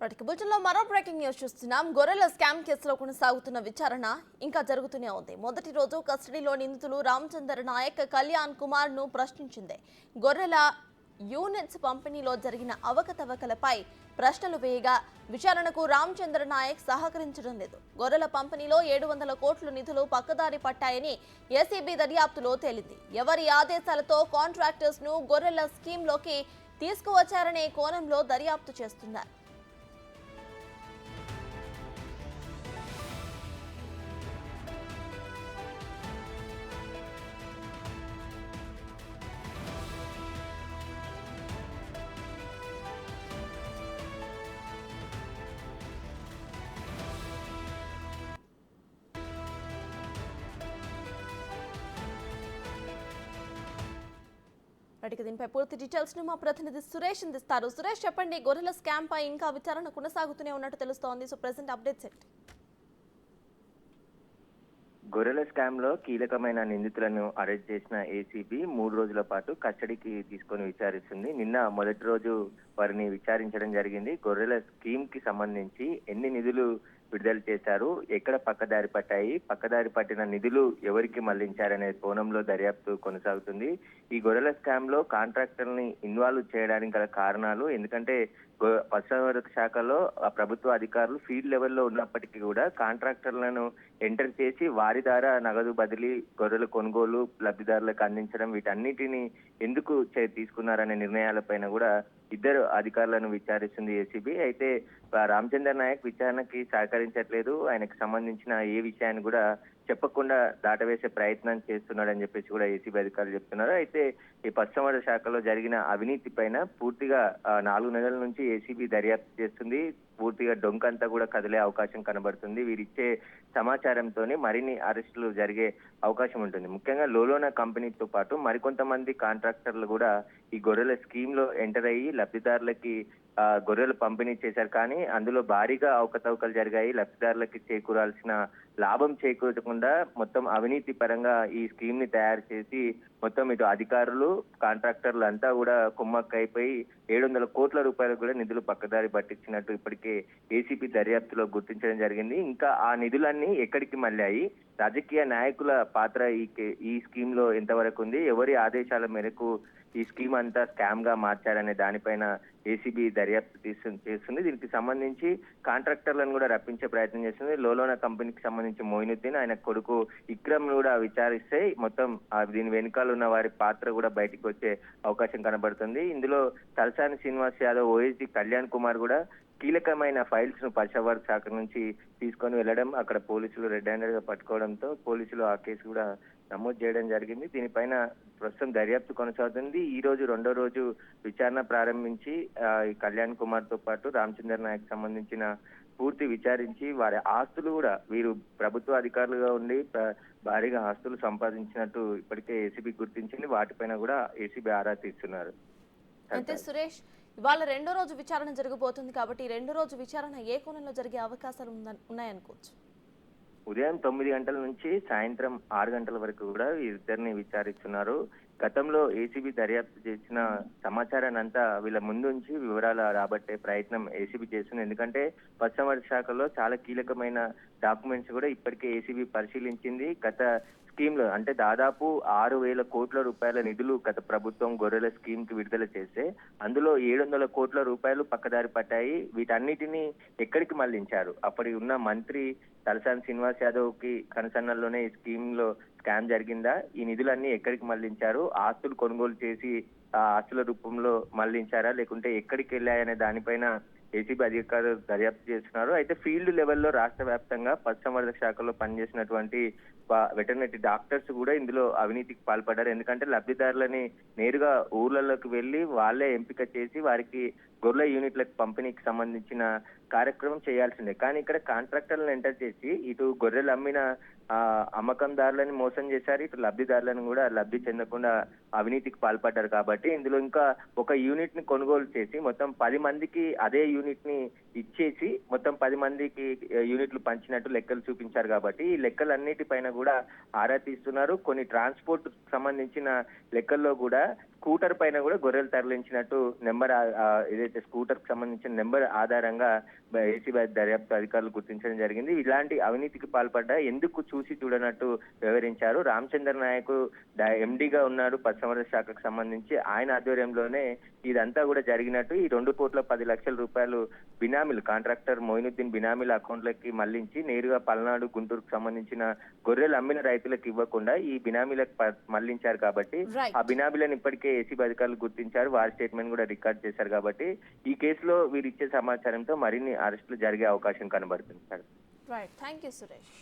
బులెటిన్లో మరో breaking news చూస్తున్నాం. గొర్రెల స్కామ్ కేసులో కొనసాగుతున్న విచారణ ఇంకా జరుగుతూనే ఉంది. మొదటి రోజు కస్టడీలో నిందితులు రామచంద్ర నాయక్, కళ్యాణ్ కుమార్ ను ప్రశ్నించింది. గొర్రెల యూనిట్స్ పంపిణీలో జరిగిన అవకతవకలపై ప్రశ్నలు వేయగా విచారణకు రామచంద్ర నాయక్ సహకరించడం లేదు. గొర్రెల పంపిణీలో 700 కోట్ల నిధులు పక్కదారి పట్టాయని ఏసీబీ దర్యాప్తులో తేలింది. ఎవరి ఆదేశాలతో కాంట్రాక్టర్స్ ను గొర్రెల స్కీమ్లోకి తీసుకువచ్చారనే కోణంలో దర్యాప్తు చేస్తున్నారు. దీనిపై పూర్తి డీటెయిల్స్ ను మా ప్రతినిధి సురేష్ అందిస్తారు. సురేష్, చెప్పండి, గొర్రెల స్కామ్ పై ఇంకా విచారణ కొనసాగుతూనే ఉన్నట్టు తెలుస్తోంది. సో ప్రెసెంట్ అప్డేట్స్ ఏంటి? గొర్రెల స్కామ్ లో కీలకమైన నిందితులను అరెస్ట్ చేసిన ఏసీబీ 3 రోజుల పాటు కస్టడీకి తీసుకొని విచారిస్తుంది. నిన్న మొదటి రోజు వారిని విచారించడం జరిగింది. గొర్రెల స్కీమ్ కి సంబంధించి ఎన్ని నిధులు విడుదల చేశారు, ఎక్కడ పక్కదారి పట్టాయి, పక్కదారి పట్టిన నిధులు ఎవరికి మళ్లించారనే కోణంలో దర్యాప్తు కొనసాగుతుంది. ఈ గొర్రెల స్కామ్ లో కాంట్రాక్టర్ని ఇన్వాల్వ్ చేయడానికి గల కారణాలు, ఎందుకంటే పశుసంవర్ధక శాఖలో ప్రభుత్వ అధికారులు ఫీల్డ్ లెవెల్లో ఉన్నప్పటికీ కూడా కాంట్రాక్టర్లను ఎంటర్ చేసి వారి ద్వారా నగదు బదిలీ, గొర్రెల కొనుగోలు లబ్ధిదారులకు అందించడం, వీటన్నిటిని ఎందుకు తీసుకున్నారనే నిర్ణయాలపైన కూడా ఇద్దరు అధికారులను విచారిస్తుంది ఏసీబీ. అయితే రామచంద్ర నాయక్ విచారణకి సహకరించట్లేదు. ఆయనకు సంబంధించిన ఏ విషయాన్ని కూడా చెప్పకుండా దాటవేసే ప్రయత్నం చేస్తున్నాడని చెప్పేసి కూడా ఏసీబీ అధికారులు చెప్తున్నారు. అయితే ఈ పశుసంవర్ధక శాఖలో జరిగిన అవినీతి పైన పూర్తిగా 4 నెలల నుంచి ఏసీబీ దర్యాప్తు చేస్తుంది. పూర్తిగా డొంకంతా కూడా కదిలే అవకాశం కనబడుతుంది. వీరిచ్చే సమాచారంతోనే మరిన్ని అరెస్టులు జరిగే అవకాశం ఉంటుంది. ముఖ్యంగా లోలోనా కంపెనీతో పాటు మరికొంతమంది కాంట్రాక్టర్లు కూడా ఈ గొర్రెల స్కీమ్ లో ఎంటర్ అయ్యి లబ్ధిదారులకి గొర్రెలు పంపిణీ చేశారు. కానీ అందులో భారీగా అవకతవకలు జరిగాయి. లబ్ధిదారులకి చేకూరాల్సిన లాభం చేకూరకుండా మొత్తం అవినీతి పరంగా ఈ స్కీమ్ ని తయారు చేసి మొత్తం ఇటు అధికారులు, కాంట్రాక్టర్లు అంతా కూడా కుమ్మక్కైపోయి 700 కోట్ల రూపాయలు కూడా నిధులు పక్కదారి పట్టించినట్టు ఇప్పటికే ఏసీబీ దర్యాప్తులో గుర్తించడం జరిగింది. ఇంకా ఆ నిధులన్నీ ఎక్కడికి మళ్ళాయి, రాజకీయ నాయకుల పాత్ర ఈ స్కీమ్ లో ఎంతవరకు ఉంది, ఎవరి ఆదేశాల మేరకు ఈ స్కీమ్ అంతా స్కామ్ గా మార్చారనే దానిపైన ఏసీబీ దర్యాప్తు చేస్తుంది. దీనికి సంబంధించి కాంట్రాక్టర్లను కూడా రప్పించే ప్రయత్నం చేస్తుంది. లోలోనా కంపెనీకి సంబంధించి మోయినుద్దీన్, ఆయన కొడుకు ఇక్రమ్ కూడా విచారిస్తే మొత్తం దీని వెనుకాల ఉన్న వారి పాత్ర కూడా బయటకు వచ్చే అవకాశం కనబడుతుంది. ఇందులో తలసాని శ్రీనివాస్ యాదవ్, ఓఎస్డీ కళ్యాణ్ కుమార్ కూడా కీలకమైన ఫైల్స్ ను పశుసంవర్ధక శాఖ నుంచి తీసుకొని వెళ్లడం, అక్కడ పోలీసులు రెడ్ హ్యాండెడ్ గా పట్టుకోవడంతో పోలీసులు ఆ కేసు కూడా నమోదు చేయడం జరిగింది. దీనిపైన ప్రస్తుతం దర్యాప్తు కొనసాగుతుంది. ఈ రోజు 2వ రోజు విచారణ ప్రారంభించి ఈ కళ్యాణ్ కుమార్ తో పాటు రామచంద్ర నాయక్ సంబంధించిన పూర్తి విచారించి వారి ఆస్తులు కూడా, వీరు ప్రభుత్వ అధికారులుగా ఉండి భారీగా ఆస్తులు సంపాదించినట్టు ఇప్పటికే ఏసీబీ గుర్తించింది. వాటిపైన కూడా ఏసీబీ ఆరా తీస్తున్నారు. అయితే సురేష్, ఇవాళ 2వ రోజు విచారణ జరగబోతుంది కాబట్టి 2వ రోజు విచారణ ఏ కోణంలో జరిగే అవకాశాలు ఉన్నాయనుకోవచ్చు? ఉదయం 9 గంటల నుంచి సాయంత్రం 6 గంటల వరకు కూడా ఇద్దరిని విచారిస్తున్నారు. గతంలో ఏసీబీ దర్యాప్తు చేసిన సమాచారాన్ని అంతా వీళ్ళ ముందుంచి వివరాలు రాబట్టే ప్రయత్నం ఏసీబీ చేస్తుంది. ఎందుకంటే పశుసంవర్ధక శాఖలో చాలా కీలకమైన డాక్యుమెంట్స్ కూడా ఇప్పటికే ఏసీబీ పరిశీలించింది. గత స్కీమ్ లో అంటే దాదాపు 6,000 కోట్ల రూపాయల నిధులు గత ప్రభుత్వం గొర్రెల స్కీమ్ కి విడుదల చేస్తే అందులో 700 కోట్ల రూపాయలు పక్కదారి పట్టాయి. వీటన్నిటిని ఎక్కడికి మళ్లించారు? అప్పటి ఉన్న మంత్రి తలసాని శ్రీనివాస్ యాదవ్ కి కనుసన్నల్లోనే ఈ స్కీమ్ లో స్కామ్ జరిగిందా? ఈ నిధులన్నీ ఎక్కడికి మళ్లించారు? ఆస్తులు కొనుగోలు చేసి ఆ ఆస్తుల రూపంలో మళ్లించారా, లేకుంటే ఎక్కడికి వెళ్ళాయనే దానిపైన ఏసీబీ అధికారులు దర్యాప్తు చేస్తున్నారు. అయితే ఫీల్డ్ లెవెల్లో రాష్ట్ర వ్యాప్తంగా పశుసంవర్ధక శాఖలో పనిచేసినటువంటి వెటర్నరీ డాక్టర్స్ కూడా ఇందులో అవినీతికి పాల్పడ్డారు. ఎందుకంటే లబ్ధిదారులని నేరుగా ఊర్లలోకి వెళ్లి వాళ్ళే ఎంపిక చేసి వారికి గొర్రెల యూనిట్లకు పంపిణీకి సంబంధించిన కార్యక్రమం చేయాల్సిందే. కానీ ఇక్కడ కాంట్రాక్టర్లను ఎంటర్ చేసి ఇటు గొర్రెలు అమ్మిన అమ్మకందారులని మోసం చేశారు, ఇటు లబ్ధిదారులను కూడా లబ్ధి చెందకుండా అవినీతికి పాల్పడ్డారు. కాబట్టి ఇందులో ఇంకా ఒక యూనిట్ ని కొనుగోలు చేసి మొత్తం 10 మందికి అదే యూనిట్ ని ఇచ్చేసి మొత్తం 10 మందికి యూనిట్లు పంచినట్టు లెక్కలు చూపించారు. కాబట్టి ఈ లెక్కలన్నిటిపైన కూడా ఆరా తీస్తున్నారు. కొన్ని ట్రాన్స్పోర్ట్ సంబంధించిన లెక్కల్లో కూడా స్కూటర్ పైన కూడా గొర్రెలు తరలించినట్టు నెంబర్ ఏదైతే స్కూటర్ కి సంబంధించిన నెంబర్ ఆధారంగా ఏసీబీ దర్యాప్తు అధికారులు గుర్తించడం జరిగింది. ఇలాంటి అవినీతికి పాల్పడ్డా ఎందుకు చూసి చూడనట్టు వివరించారు. రామచంద్ర నాయక్ ఎండీగా ఉన్నాడు పశుసంవర్ధక శాఖకు సంబంధించి. ఆయన ఆధ్వర్యంలోనే ఇదంతా కూడా జరిగినట్టు, ఈ 2,10,00,000 బినామీలు కాంట్రాక్టర్ మొయినుద్దీన్ బినామీల అకౌంట్లకి మళ్లించి నేరుగా పల్నాడు గుంటూరుకు సంబంధించిన గొర్రెలు అమ్మిన రైతులకు ఇవ్వకుండా ఈ బినామీలకు మళ్లించారు కాబట్టి రైట్. ఆ బినామీలను ఇప్పటికే ఏసీబీ అధికారులు గుర్తించారు. వారి స్టేట్మెంట్ కూడా రికార్డ్ చేశారు కాబట్టి ఈ కేసులో వీరు ఇచ్చే సమాచారంతో మరిన్ని అరెస్టులు జరిగే అవకాశం కనబడుతుంది. Right, thank you Suresh.